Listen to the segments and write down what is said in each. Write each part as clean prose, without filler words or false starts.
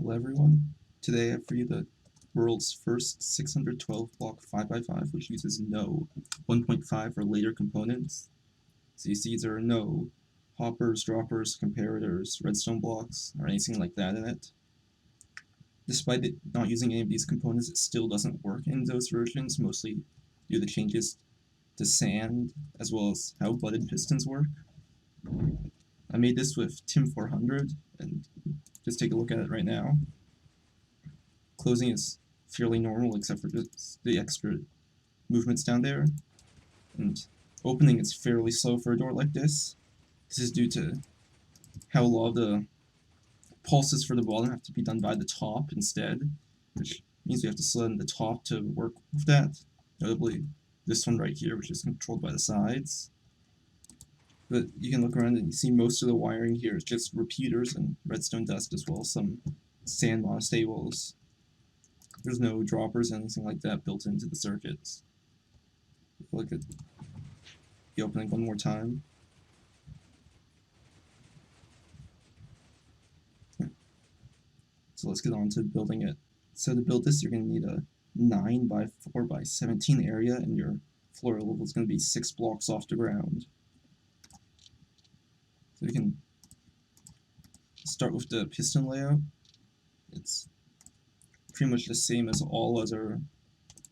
Hello everyone. Today I have for you the world's first 612 block 5x5, which uses no 1.5 or later components. So you see there are no hoppers, droppers, comparators, redstone blocks, or anything like that in it. Despite it not using any of these components, it still doesn't work in those versions, mostly due to the changes to sand, as well as how button pistons work. I made this with Tim 400, and just take a look at it right now. Closing is fairly normal except for just the extra movements down there, and opening is fairly slow for a door like this. This is due to how a lot of the pulses for the bottom have to be done by the top instead, which means we have to slide in the top to work with that, notably this one right here, which is controlled by the sides. But you can look around and you see most of the wiring here is just repeaters and redstone dust, as well as some sand monostables. There's no droppers or anything like that built into the circuits. Look at the opening one more time. So let's get on to building it. So to build this, you're going to need a 9 by 4 by 17 area, and your floor level is going to be 6 blocks off the ground. So we can start with the piston layout. It's pretty much the same as all other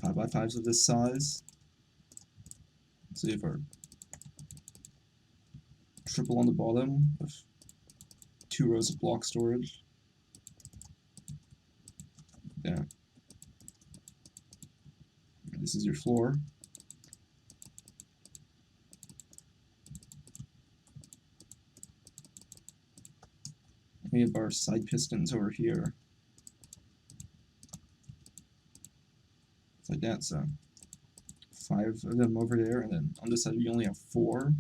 5x5s of this size. So you have our triple on the bottom with 2 rows of block storage. Yeah. This is your floor. We have our side pistons over here. It's like that, so 5 of them over there, and then on this side we only have 4. And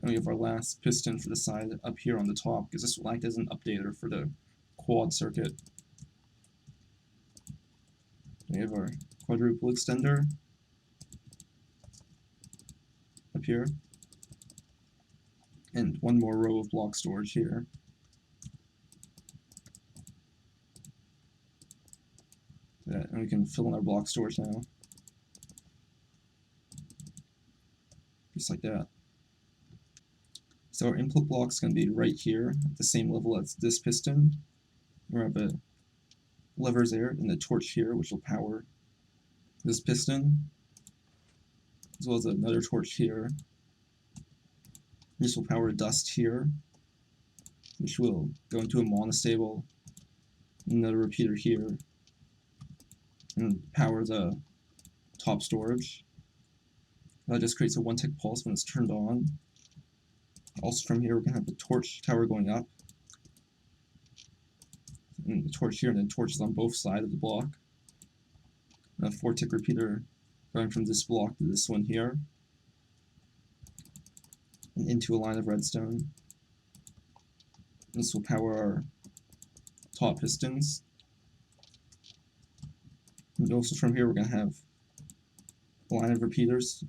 we have our last piston for the side up here on the top, because this will act as an updater for the quad circuit. We have our quadruple extender up here, and one more row of block storage here. And we can fill in our block storage now. Just like that. So our input block is going to be right here, at the same level as this piston. We have a levers there, and the torch here, which will power this piston, as well as another torch here. This will power dust here, which will go into a monostable, another repeater here, and power the top storage. That just creates a 1-tick pulse when it's turned on. Also from here, we're going to have the torch tower going up, and the torch here, and then torches on both sides of the block. And a 4-tick repeater going from this block to this one here, and into a line of redstone. This will power our top pistons. And also from here, we're going to have a line of repeaters,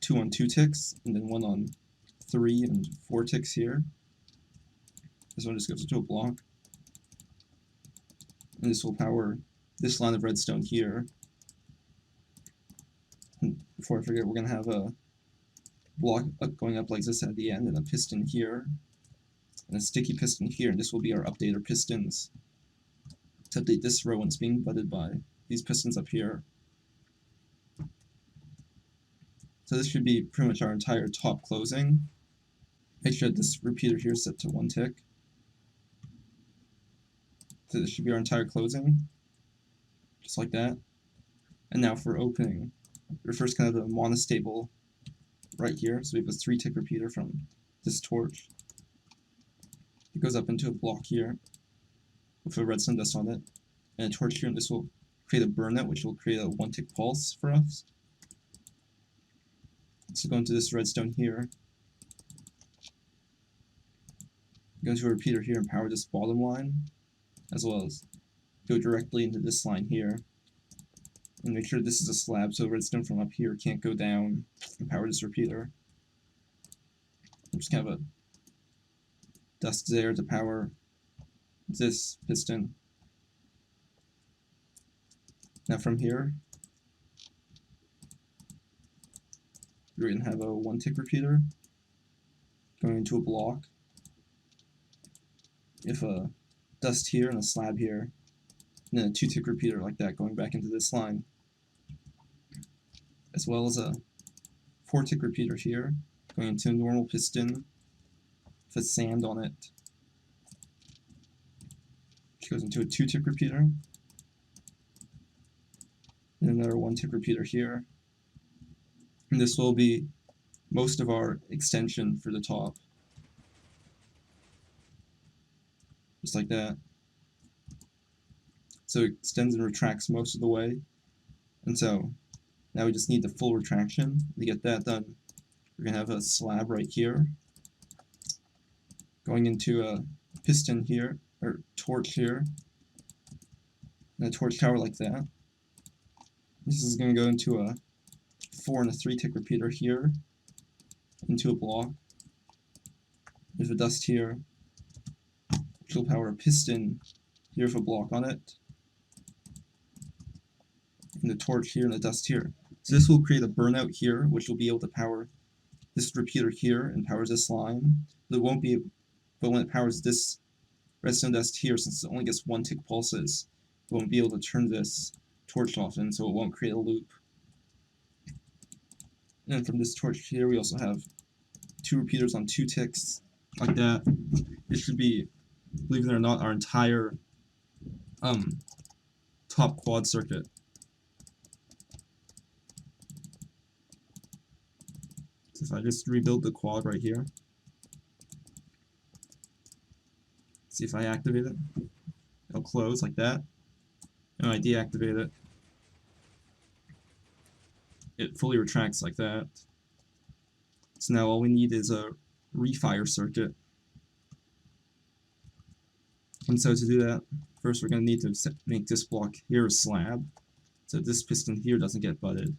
2 on 2 ticks, and then 1 on 3 and 4 ticks here. This one just goes into a block. And this will power this line of redstone here. And before I forget, we're going to have a block going up like this at the end, and a piston here, and a sticky piston here, and this will be our updater pistons to update this row when it's being butted by these pistons up here. So this should be pretty much our entire top closing. Make sure that this repeater here is set to 1 tick. So this should be our entire closing, just like that. And now for opening, we're first going to have a monostable right here. So we have a 3-tick repeater from this torch. It goes up into a block here with a redstone dust on it, and a torch here, and this will create a burnout, which will create a 1-tick pulse for us. So go into this redstone here, go into a repeater here and power this bottom line, as well as go directly into this line here. And make sure this is a slab, so redstone from up here can't go down and power this repeater. I'm just kind of a dust there to power this piston. Now from here, we're going to have a 1-tick repeater going into a block. If a dust here and a slab here, and then a 2-tick repeater like that going back into this line, as well as a 4-tick repeater here going into a normal piston with sand on it, which goes into a 2-tick repeater, and another 1-tick repeater here. And this will be most of our extension for the top. Just like that. So it extends and retracts most of the way. And so now we just need the full retraction. To get that done, we're going to have a slab right here going into a piston here, or torch here, and a torch tower like that. This is going to go into a 4 and a 3-tick repeater here, into a block. There's a dust here, which will power a piston here with a block on it, and the torch here and the dust here. So this will create a burnout here, which will be able to power this repeater here and powers this line. But when it powers this redstone dust here, since it only gets 1-tick pulses, it won't be able to turn this torch off, and so it won't create a loop. And then from this torch here, we also have 2 repeaters on 2 ticks, like that. It should be, believe it or not, our entire top quad circuit. So if I just rebuild the quad right here, see if I activate it, it'll close like that, and when I deactivate it, it fully retracts like that. So now all we need is a refire circuit. And so to do that, first we're going to need to make this block here a slab, so this piston here doesn't get butted.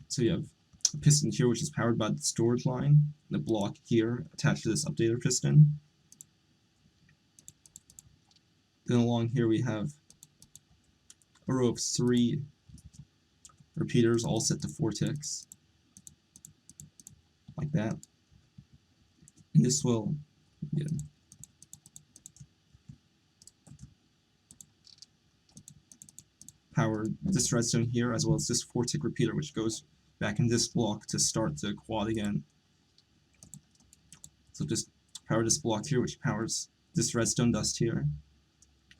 So you have a piston here which is powered by the storage line, and a block here attached to this updater piston. Then along here we have a row of 3 repeaters all set to 4 ticks, like that. And this will power this redstone here, as well as this 4-tick repeater, which goes back in this block to start the quad again. So just power this block here, which powers this redstone dust here,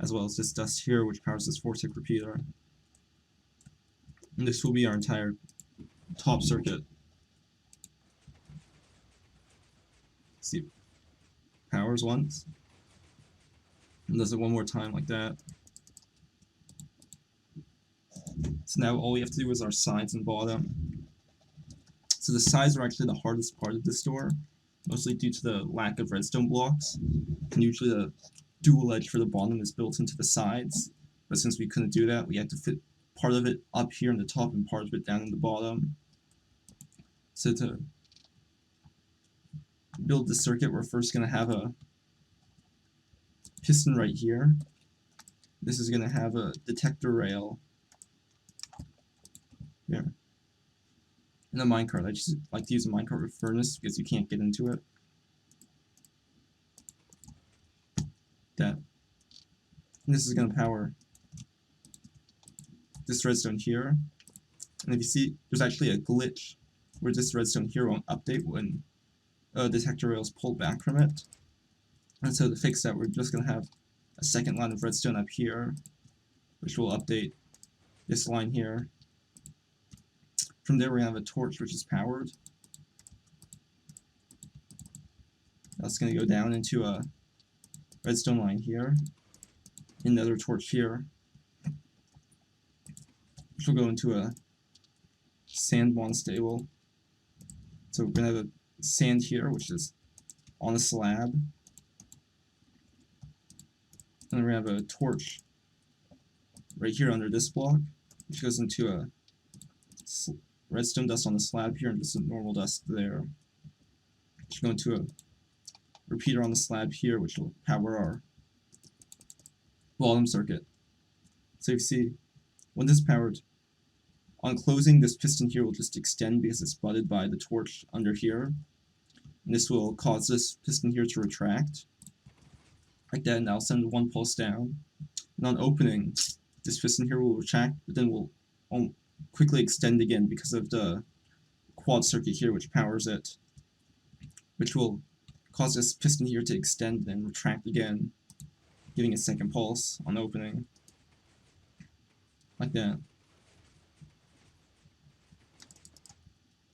as well as this dust here, which powers this 4-tick repeater. And this will be our entire top circuit. See, powers once, and does it one more time like that. So now all we have to do is our sides and bottom. So the sides are actually the hardest part of this door, mostly due to the lack of redstone blocks. And usually the dual edge for the bottom is built into the sides, but since we couldn't do that, we had to fit part of it up here in the top and part of it down in the bottom. So to build this circuit, we're first going to have a piston right here. This is going to have a detector rail here. And a minecart. I just like to use a minecart with furnace because you can't get into it. That. And this is going to power this redstone here. And if you see, there's actually a glitch where this redstone here won't update when a detector rail is pulled back from it. And so to fix that, we're just going to have a second line of redstone up here, which will update this line here. From there, we have a torch which is powered. That's going to go down into a redstone line here. Another torch here, which will go into a sand monostable. So we're going to have a sand here, which is on a slab. And then we have a torch right here under this block, which goes into a redstone dust on the slab here and just a normal dust there. Which will go into a repeater on the slab here, which will power our bottom circuit. So you see, when this is powered, on closing, this piston here will just extend because it's butted by the torch under here. And this will cause this piston here to retract, like that, and I'll send one pulse down. And on opening, this piston here will retract, but then will quickly extend again because of the quad circuit here, which powers it, which will cause this piston here to extend and retract again, giving a second pulse on opening, like that.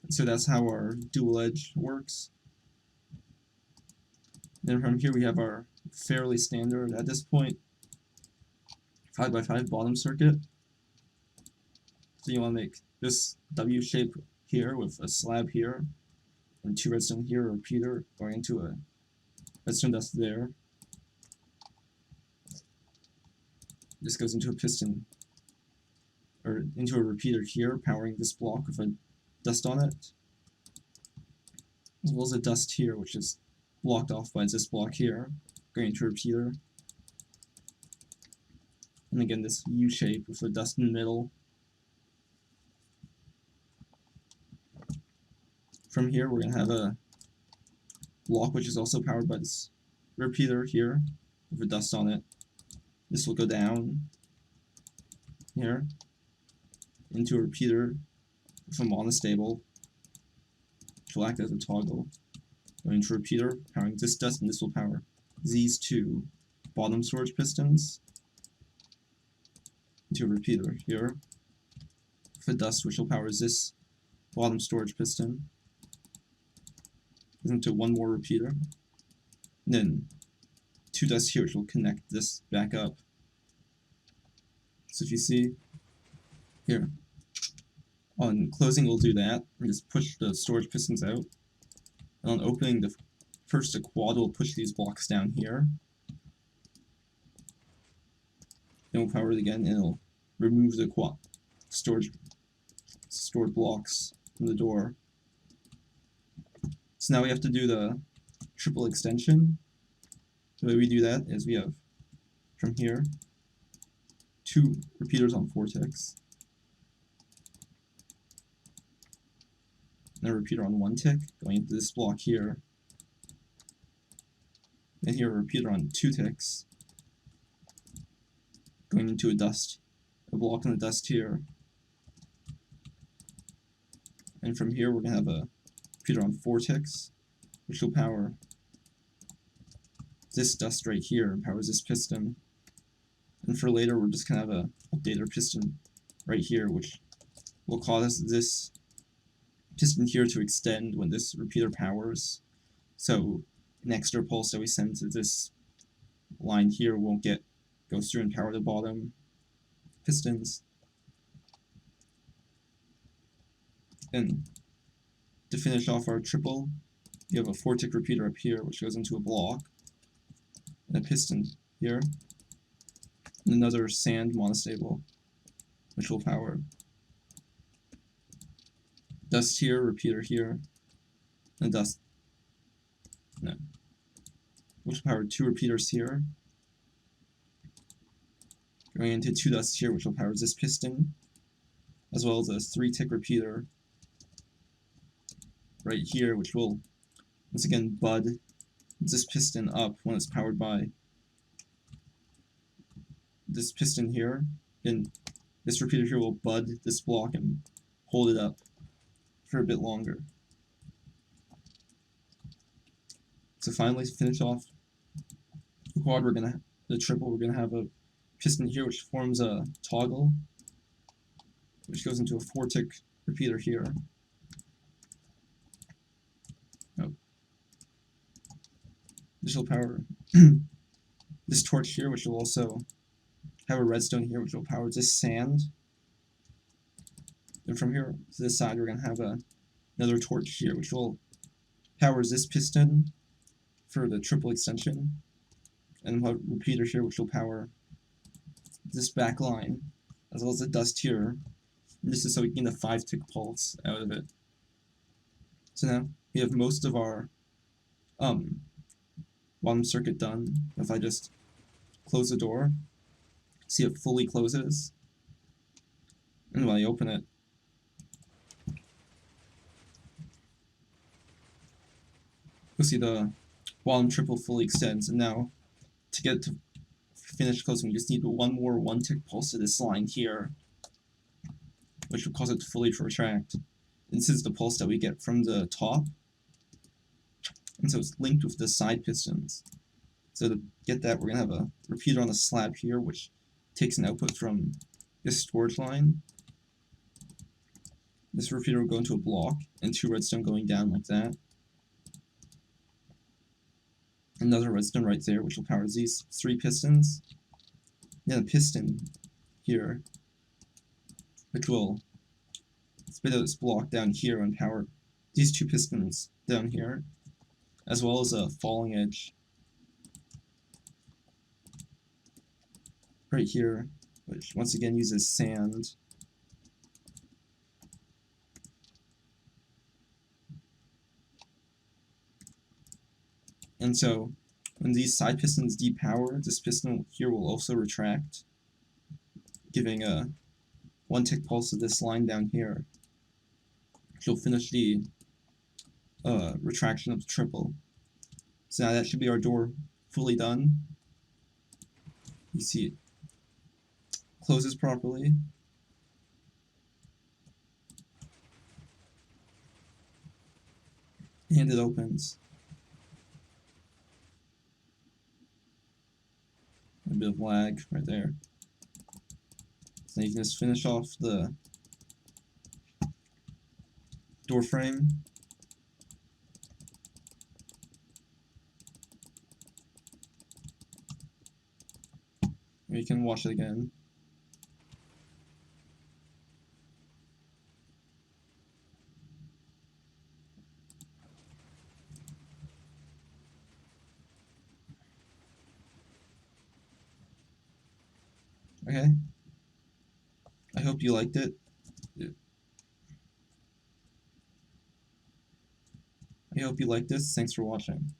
And so that's how our dual edge works. Then from here we have our fairly standard, at this point, 5x5 bottom circuit. So you want to make this W shape here with a slab here, and 2 redstone here, a repeater going into a redstone dust there. This goes into a piston, or into a repeater here, powering this block with a dust on it, as well as a dust here, which is blocked off by this block here, going into a repeater. And again, this U shape with the dust in the middle. From here, we're going to have a block which is also powered by this repeater here with a dust on it. This will go down here into a repeater with a monostable, which will act as a toggle. Going into a repeater, powering this dust, and this will power these two bottom storage pistons into a repeater here with a dust, which will power this bottom storage piston into one more repeater, and then 2 dusts here, which will connect this back up. So if you see here, on closing we'll do that, and just push the storage pistons out, and on opening the first quad will push these blocks down here, then we'll power it again, and it'll remove the stored blocks from the door. So now we have to do the triple extension. The way we do that is we have, from here, 2 repeaters on 4 ticks, and a repeater on 1 tick, going into this block here, and here a repeater on 2 ticks, going into a block in the dust here, and from here we're going to have a repeater on 4 ticks, which will power this dust right here and powers this piston. And for later, we're just going to have a updater piston right here, which will cause this piston here to extend when this repeater powers. So an extra pulse that we send to this line here won't go through and power the bottom pistons. And to finish off our triple, you have a 4-tick repeater up here, which goes into a block, and a piston here, and another sand monostable, which will power dust here, repeater here, and which will power 2 repeaters here, going into 2 dusts here, which will power this piston, as well as a 3-tick repeater right here, which will once again bud this piston up when it's powered by this piston here. And this repeater here will bud this block and hold it up for a bit longer. So finally, to finish off the quad, the triple, we're gonna have a piston here which forms a toggle, which goes into a 4-tick repeater here. This will power this torch here, which will also have a redstone here, which will power this sand. And from here to this side, we're going to have another torch here, which will power this piston for the triple extension. And we'll have a repeater here, which will power this back line, as well as the dust here. And this is so we can get a 5-tick pulse out of it. So now we have most of our bottom circuit done. If I just close the door, See, it fully closes. And when I open it, you'll see the bottom triple fully extends. And now, to get to finish closing, we just need one more one-tick pulse to this line here, which will cause it to fully retract. And this is the pulse that we get from the top, and so it's linked with the side pistons. So to get that, we're going to have a repeater on the slab here, which takes an output from this storage line. This repeater will go into a block, and 2 redstone going down like that. Another redstone right there, which will power these 3 pistons. Then a piston here, which will spit out this block down here and power these 2 pistons down here, as well as a falling edge right here, which once again uses sand. And so when these side pistons depower, this piston here will also retract, giving a one-tick pulse to this line down here, which will finish the retraction of the triple. So now that should be our door fully done. You see it closes properly. And it opens. A bit of lag right there. So you can just finish off the door frame. You can wash it again. Okay. I hope you liked it. I hope you liked this. Thanks for watching.